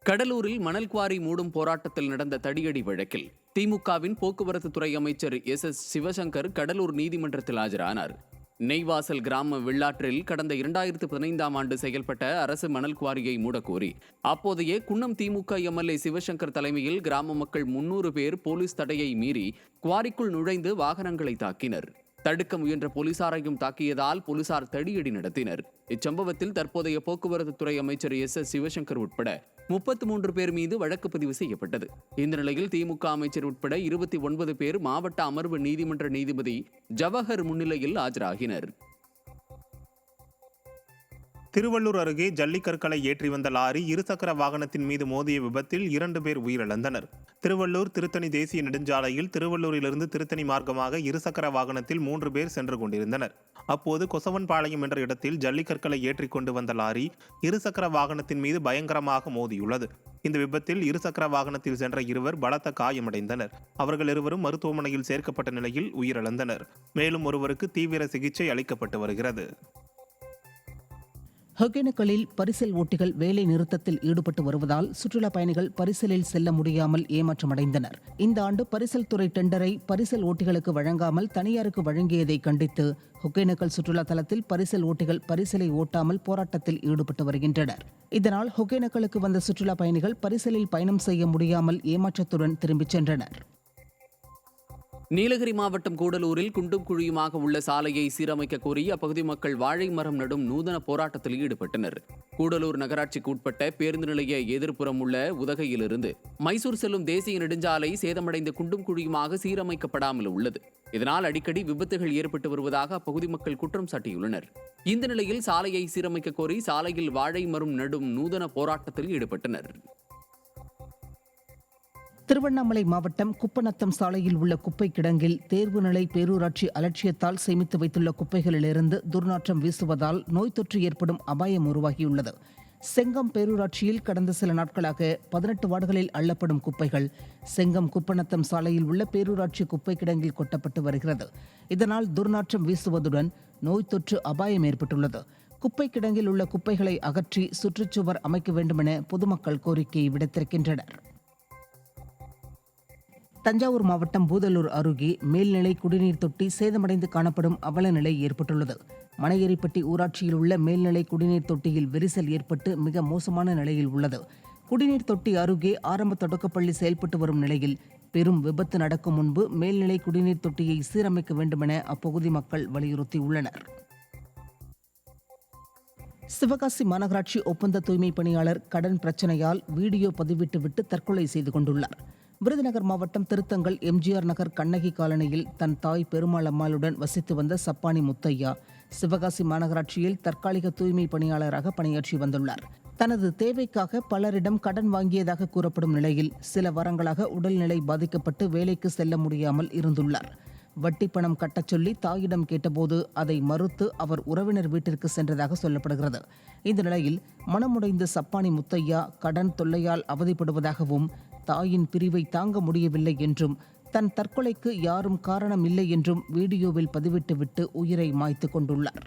கடலூரில் மணல் குவாரி மூடும் போராட்டத்தில் நடந்த தடியடி வழக்கில் திமுகவின் போக்குவரத்து துறை அமைச்சர் சிவசங்கர் கடலூர் நீதிமன்றத்தில் ஆஜரானார். நெய்வாசல் கிராம வெள்ளாற்றில் கடந்த 2015ஆம் ஆண்டு செயல்பட்ட அரசு மணல் குவாரியை மூடக்கோரி அப்போதைய குன்னம் திமுக எம்எல்ஏ சிவசங்கர் தலைமையில் கிராம மக்கள் 300 பேர் போலீஸ் தடையை மீறி குவாரிக்குள் நுழைந்து வாகனங்களை தாக்கினர். தடுக்க முயன்ற போலீசாரையும் தாக்கியதால் போலீசார் தடியடி நடத்தினர். இச்சம்பவத்தில் தற்போதைய போக்குவரத்து துறை அமைச்சர் சிவசங்கர் உட்பட 33 பேர் மீது வழக்கு பதிவு செய்யப்பட்டது. இந்த நிலையில் திமுக அமைச்சர் உட்பட 29 பேர் மாவட்ட அமர்வு நீதிமன்ற நீதிபதி ஜவஹர் முன்னிலையில் ஆஜராகினர். திருவள்ளூர் அருகே ஜல்லிக்கற்களை ஏற்றி வந்த லாரி இருசக்கர வாகனத்தின் மீது மோதிய விபத்தில் 2 பேர் உயிரிழந்தனர். திருவள்ளூர் திருத்தணி தேசிய நெடுஞ்சாலையில் திருவள்ளூரிலிருந்து திருத்தணி மார்க்கமாக இருசக்கர வாகனத்தில் 3 பேர் சென்று கொண்டிருந்தனர். அப்போது கொசவன்பாளையம் என்ற இடத்தில் ஜல்லிக்கற்களை ஏற்றி கொண்டு வந்த லாரி இருசக்கர வாகனத்தின் மீது பயங்கரமாக மோதியுள்ளது. இந்த விபத்தில் இருசக்கர வாகனத்தில் சென்ற 2 பலத்த காயமடைந்தனர். அவர்கள் இருவரும் மருத்துவமனையில் சேர்க்கப்பட்ட நிலையில் உயிரிழந்தனர். மேலும் ஒருவருக்கு தீவிர சிகிச்சை அளிக்கப்பட்டு வருகிறது. ஒகேனக்கலில் பரிசல் ஓட்டிகள் வேலை நிறுத்தத்தில் ஈடுபட்டு வருவதால் சுற்றுலா பயணிகள் பரிசலில் செல்ல முடியாமல் ஏமாற்றமடைந்தனர். இந்த ஆண்டு பரிசல் துறை டெண்டரை பரிசல் ஓட்டிகளுக்கு வழங்காமல் தனியாருக்கு வழங்கியதை கண்டித்து ஒகேனக்கல் சுற்றுலா தலத்தில் பரிசல் ஓட்டிகள் பரிசலை ஓட்டாமல் போராட்டத்தில் ஈடுபட்டு வருகின்றனர். இதனால் ஒகேனக்கலுக்கு வந்த சுற்றுலா பயணிகள் பரிசலில் பயணம் செய்ய முடியாமல் ஏமாற்றத்துடன் திரும்பிச் சென்றனர். நீலகிரி மாவட்டம் கூடலூரில் குண்டும் குழியுமாக உள்ள சாலையை சீரமைக்க கோரி அப்பகுதி மக்கள் வாழை மரம் நடும் நூதன போராட்டத்தில் ஈடுபட்டனர். கூடலூர் நகராட்சிக்கு உட்பட்ட பேருந்து நிலைய எதிர்ப்புறம் உள்ள உதகையிலிருந்து மைசூர் செல்லும் தேசிய நெடுஞ்சாலை சேதமடைந்த குண்டும் குழியுமாக சீரமைக்கப்படாமல் உள்ளது. இதனால் அடிக்கடி விபத்துகள் ஏற்பட்டு வருவதாக அப்பகுதி மக்கள் குற்றம் சாட்டியுள்ளனர். இந்த நிலையில் சாலையை சீரமைக்க கோரி சாலையில் வாழை மரம் நடும் நூதன போராட்டத்தில் ஈடுபட்டனர். திருவண்ணாமலை மாவட்டம் குப்பநத்தம் சாலையில் உள்ள குப்பை கிடங்கில் தேர்வு நிலை பேரூராட்சி அலட்சியத்தால் சேமித்து வைத்துள்ள குப்பைகளிலிருந்து துர்நாற்றம் வீசுவதால் நோய் தொற்று ஏற்படும் அபாயம் உருவாகியுள்ளது. செங்கம் பேரூராட்சியில் கடந்த சில நாட்களாக 18 வார்டுகளில் அள்ளப்படும் குப்பைகள் செங்கம் குப்பநத்தம் சாலையில் உள்ள பேரூராட்சி குப்பை கிடங்கில் கொட்டப்பட்டு வருகிறது. இதனால் துர்நாற்றம் வீசுவதுடன் நோய் தொற்று அபாயம் ஏற்பட்டுள்ளது. குப்பை கிடங்கில் உள்ள குப்பைகளை அகற்றி சுற்றுச்சுவர் அமைக்க வேண்டுமென பொதுமக்கள் கோரிக்கை விடுத்திருக்கின்றனர். தஞ்சாவூர் மாவட்டம் பூதலூர் அருகே மேல்நிலை குடிநீர் தொட்டி சேதமடைந்து காணப்படும் அவல நிலை ஏற்பட்டுள்ளது. மனையேரிப்பட்டி ஊராட்சியில் உள்ள மேல்நிலை குடிநீர் தொட்டியில் விரிசல் ஏற்பட்டு மிக மோசமான நிலையில் உள்ளது. குடிநீர் தொட்டி அருகே ஆரம்ப தொடக்கப்பள்ளி செயல்பட்டு வரும் நிலையில் பெரும் விபத்து நடக்கும் முன்பு மேல்நிலை குடிநீர் தொட்டியை சீரமைக்க வேண்டுமென அப்பகுதி மக்கள் வலியுறுத்தியுள்ளனர். சிவகாசி மாநகராட்சி ஒப்பந்த தூய்மை பணியாளர் கடன் பிரச்சனையால் வீடியோ பதிவிட்டுவிட்டு தற்கொலை செய்து கொண்டுள்ளார். விருதுநகர் மாவட்டம் திருத்தங்கல் எம்ஜிஆர் நகர் கண்ணகி காலனியில் தன் தாய் பெருமாள் அம்மாளுடன் வசித்து வந்த சப்பானி முத்தையா சிவகாசி மாநகராட்சியில் தற்காலிக தூய்மை பணியாளராக பணியாற்றி வந்துள்ளார். தனது தேவைக்காக பலரிடம் கடன் வாங்கியதாக கூறப்படும் நிலையில் சில வாரங்களாக உடல்நிலை பாதிக்கப்பட்டு வேலைக்கு செல்ல முடியாமல் இருந்துள்ளார். வட்டி பணம் கட்டச் சொல்லி தாயிடம் கேட்டபோது அதை மறுத்து அவர் உறவினர் வீட்டிற்கு சென்றதாக சொல்லப்படுகிறது. இந்த நிலையில் மனமுடைந்த சப்பானி முத்தையா கடன் தொல்லையால் அவதிப்படுவதாகவும் தாயின் பிரிவை தாங்க முடியவில்லை என்றும் தன் தற்கொலைக்கு யாரும் காரணம் இல்லை என்றும் வீடியோவில் பதிவிட்டுவிட்டு உயிரை மாய்த்து கொண்டுள்ளார்.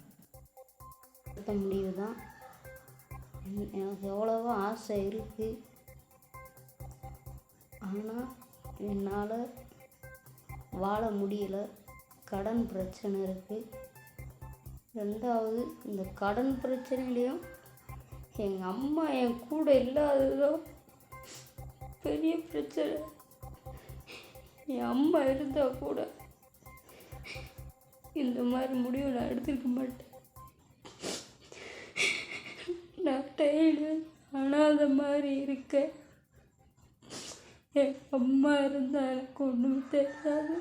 எனக்கு எவ்வளவோ ஆசை இருக்கு, ஆனால் என்னால் வாழ முடியல. கடன் பிரச்சனை இருக்குது. ரெண்டாவது இந்த கடன் பிரச்சனையிலையும் எங்கள் அம்மா என் கூட இல்லாததோ பெரிய பிரச்சனை. என் அம்மா இருந்தால் கூட இந்த மாதிரி முடிவு நான் எடுத்துக்க மாட்டேன். நான் டெய்லி அனாதை மாதிரி இருக்கேன். என் அம்மா இருந்தால் எனக்கு ஒன்றும் தெரியாது.